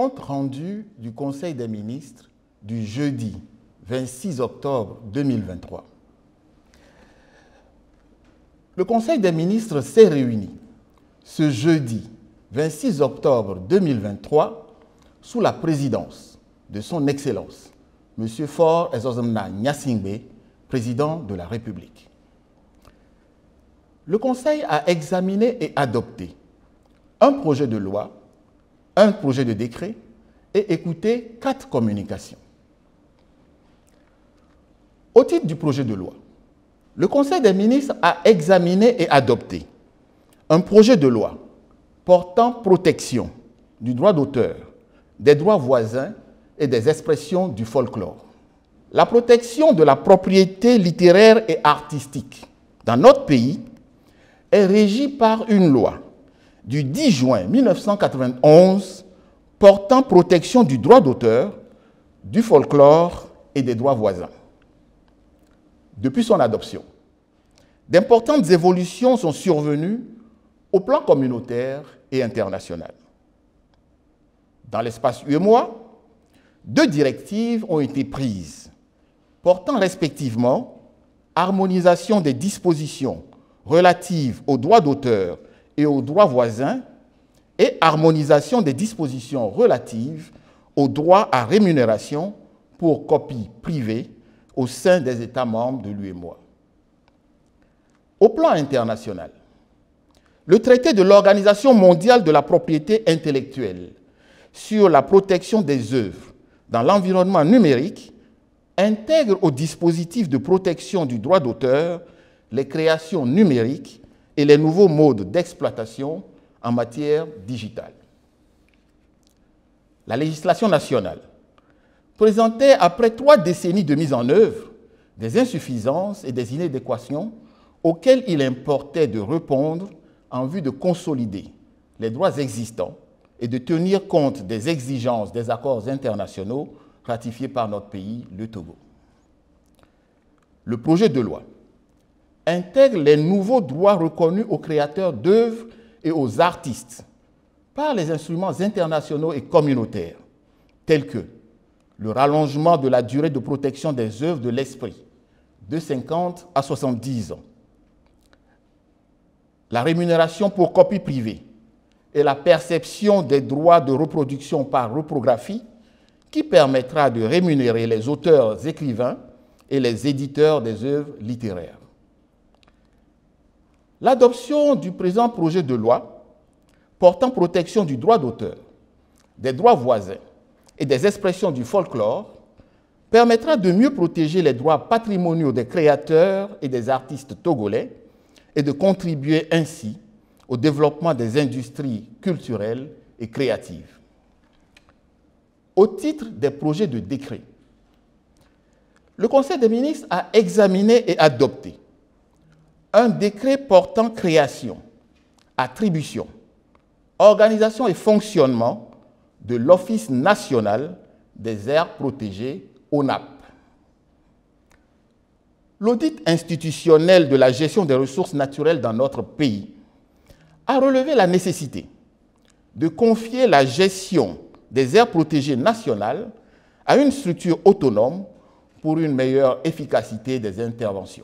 Compte rendu du Conseil des ministres du jeudi 26 octobre 2023. Le Conseil des ministres s'est réuni ce jeudi 26 octobre 2023 sous la présidence de son Excellence, M. Faure Ezozemna Gnassingbé, président de la République. Le Conseil a examiné et adopté un projet de loi, un projet de décret et écouté 4 communications. Au titre du projet de loi, le Conseil des ministres a examiné et adopté un projet de loi portant protection du droit d'auteur, des droits voisins et des expressions du folklore. La protection de la propriété littéraire et artistique dans notre pays est régie par une loi du 10 juin 1991 portant protection du droit d'auteur, du folklore et des droits voisins. Depuis son adoption, d'importantes évolutions sont survenues au plan communautaire et international. Dans l'espace UEMOA, 2 directives ont été prises, portant respectivement harmonisation des dispositions relatives aux droits d'auteur et aux droits voisins et harmonisation des dispositions relatives aux droits à rémunération pour copie privée au sein des États membres de l'UEMOA. Au plan international, le traité de l'Organisation mondiale de la propriété intellectuelle sur la protection des œuvres dans l'environnement numérique intègre au dispositif de protection du droit d'auteur les créations numériques et les nouveaux modes d'exploitation en matière digitale. La législation nationale présentait, après 3 décennies de mise en œuvre, des insuffisances et des inadéquations auxquelles il importait de répondre en vue de consolider les droits existants et de tenir compte des exigences des accords internationaux ratifiés par notre pays, le Togo. Le projet de loi intègre les nouveaux droits reconnus aux créateurs d'œuvres et aux artistes par les instruments internationaux et communautaires, tels que le rallongement de la durée de protection des œuvres de l'esprit de 50 à 70 ans, la rémunération pour copie privée et la perception des droits de reproduction par reprographie qui permettra de rémunérer les auteurs écrivains et les éditeurs des œuvres littéraires. L'adoption du présent projet de loi portant protection du droit d'auteur, des droits voisins et des expressions du folklore permettra de mieux protéger les droits patrimoniaux des créateurs et des artistes togolais et de contribuer ainsi au développement des industries culturelles et créatives. Au titre des projets de décret, le Conseil des ministres a examiné et adopté un décret portant création, attribution, organisation et fonctionnement de l'Office national des aires protégées, ONAP. L'audit institutionnel de la gestion des ressources naturelles dans notre pays a relevé la nécessité de confier la gestion des aires protégées nationales à une structure autonome pour une meilleure efficacité des interventions.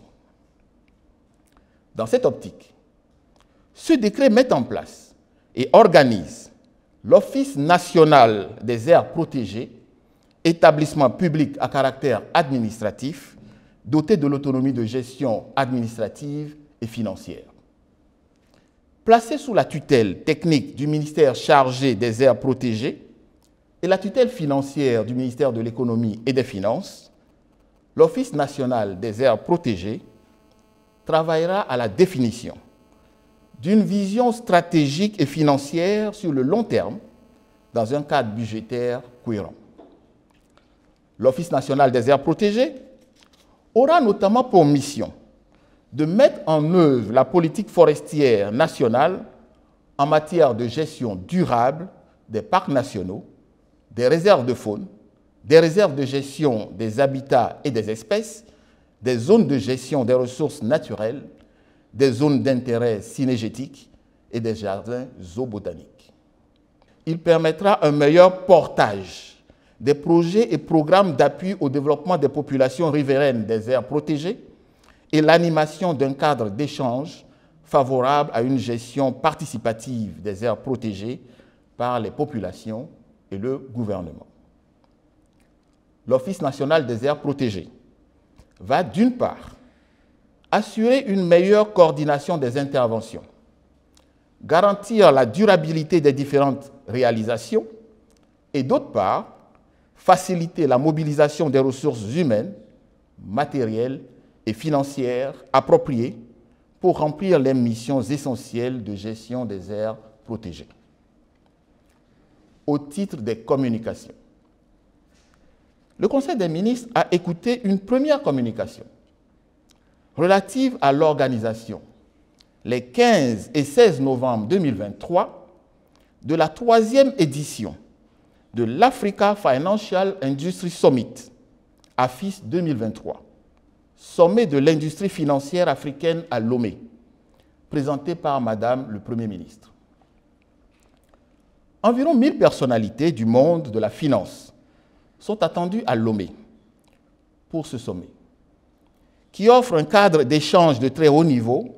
Dans cette optique, ce décret met en place et organise l'Office national des aires protégées, établissement public à caractère administratif, doté de l'autonomie de gestion administrative et financière. Placé sous la tutelle technique du ministère chargé des aires protégées et la tutelle financière du ministère de l'Économie et des Finances, l'Office national des aires protégées travaillera à la définition d'une vision stratégique et financière sur le long terme dans un cadre budgétaire cohérent. L'Office national des aires protégées aura notamment pour mission de mettre en œuvre la politique forestière nationale en matière de gestion durable des parcs nationaux, des réserves de faune, des réserves de gestion des habitats et des espèces, des zones de gestion des ressources naturelles, des zones d'intérêt cynégétique et des jardins zoobotaniques. il permettra un meilleur portage des projets et programmes d'appui au développement des populations riveraines des aires protégées et l'animation d'un cadre d'échange favorable à une gestion participative des aires protégées par les populations et le gouvernement. L'Office national des aires protégées va d'une part assurer une meilleure coordination des interventions, garantir la durabilité des différentes réalisations et d'autre part, faciliter la mobilisation des ressources humaines, matérielles et financières appropriées pour remplir les missions essentielles de gestion des aires protégées. Au titre des communications, le Conseil des ministres a écouté une première communication relative à l'organisation, les 15 et 16 novembre 2023, de la 3e édition de l'Africa Financial Industry Summit, AFIS 2023, sommet de l'industrie financière africaine à Lomé, présenté par Madame le Premier ministre. Environ 1000 personnalités du monde de la finance sont attendues à Lomé pour ce sommet, qui offre un cadre d'échange de très haut niveau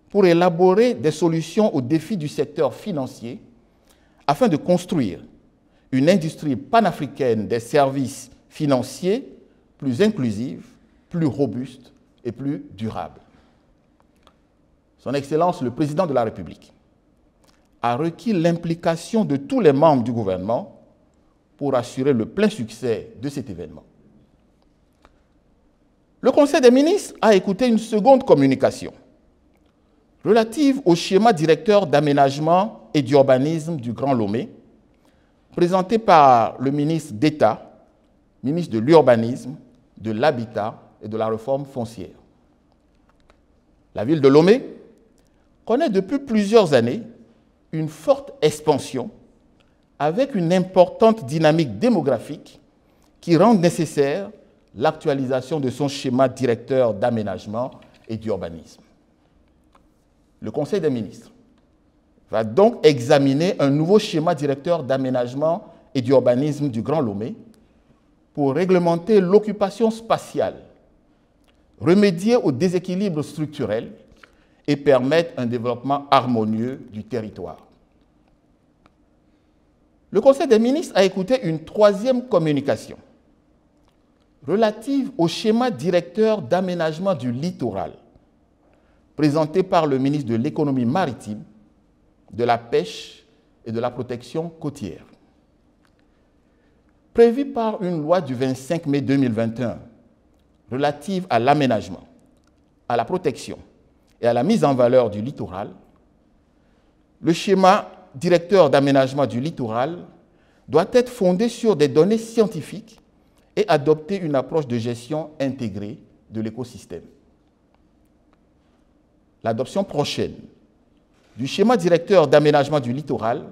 pour élaborer des solutions aux défis du secteur financier afin de construire une industrie panafricaine des services financiers plus inclusive, plus robuste et plus durable. Son Excellence, le Président de la République, a requis l'implication de tous les membres du gouvernement pour assurer le plein succès de cet événement. Le Conseil des ministres a écouté une seconde communication relative au schéma directeur d'aménagement et d'urbanisme du Grand Lomé, présenté par le ministre d'État, ministre de l'Urbanisme, de l'Habitat et de la Réforme foncière. La ville de Lomé connaît depuis plusieurs années une forte expansion avec une importante dynamique démographique qui rend nécessaire l'actualisation de son schéma directeur d'aménagement et d'urbanisme. Le Conseil des ministres va donc examiner un nouveau schéma directeur d'aménagement et d'urbanisme du Grand Lomé pour réglementer l'occupation spatiale, remédier aux déséquilibres structurels et permettre un développement harmonieux du territoire. Le Conseil des ministres a écouté une troisième communication relative au schéma directeur d'aménagement du littoral, présenté par le ministre de l'Économie maritime, de la Pêche et de la Protection côtière. Prévu par une loi du 25 mai 2021 relative à l'aménagement, à la protection et à la mise en valeur du littoral, le schéma directeur d'aménagement du littoral doit être fondé sur des données scientifiques et adopter une approche de gestion intégrée de l'écosystème. L'adoption prochaine du schéma directeur d'aménagement du littoral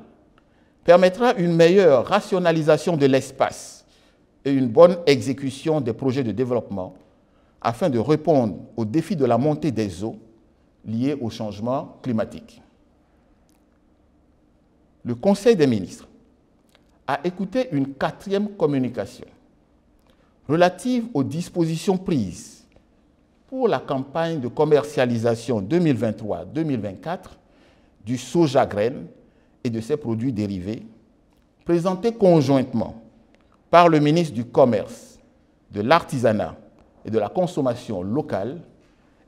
permettra une meilleure rationalisation de l'espace et une bonne exécution des projets de développement afin de répondre aux défis de la montée des eaux liés au changement climatique. Le Conseil des ministres a écouté une 4e communication relative aux dispositions prises pour la campagne de commercialisation 2023-2024 du soja graine et de ses produits dérivés, présentée conjointement par le ministre du Commerce, de l'Artisanat et de la Consommation locale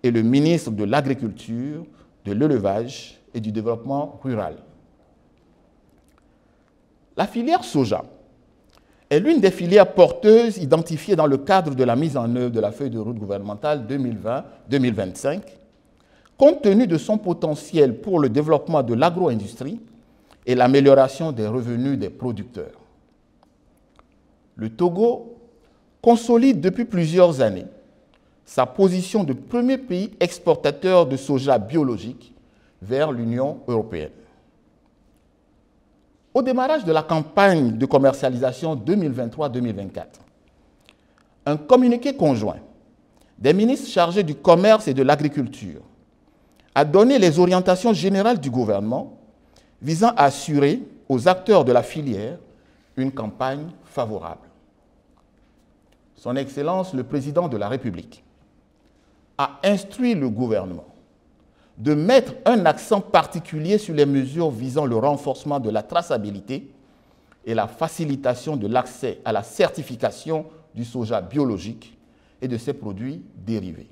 et le ministre de l'Agriculture, de l'Élevage et du Développement rural. La filière soja est l'une des filières porteuses identifiées dans le cadre de la mise en œuvre de la feuille de route gouvernementale 2020-2025, compte tenu de son potentiel pour le développement de l'agro-industrie et l'amélioration des revenus des producteurs. Le Togo consolide depuis plusieurs années sa position de premier pays exportateur de soja biologique vers l'Union européenne. Au démarrage de la campagne de commercialisation 2023-2024, un communiqué conjoint des ministres chargés du commerce et de l'agriculture a donné les orientations générales du gouvernement visant à assurer aux acteurs de la filière une campagne favorable. Son Excellence le Président de la République a instruit le gouvernement de mettre un accent particulier sur les mesures visant le renforcement de la traçabilité et la facilitation de l'accès à la certification du soja biologique et de ses produits dérivés.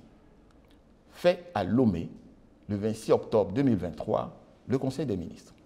Fait à Lomé, le 26 octobre 2023, le Conseil des ministres.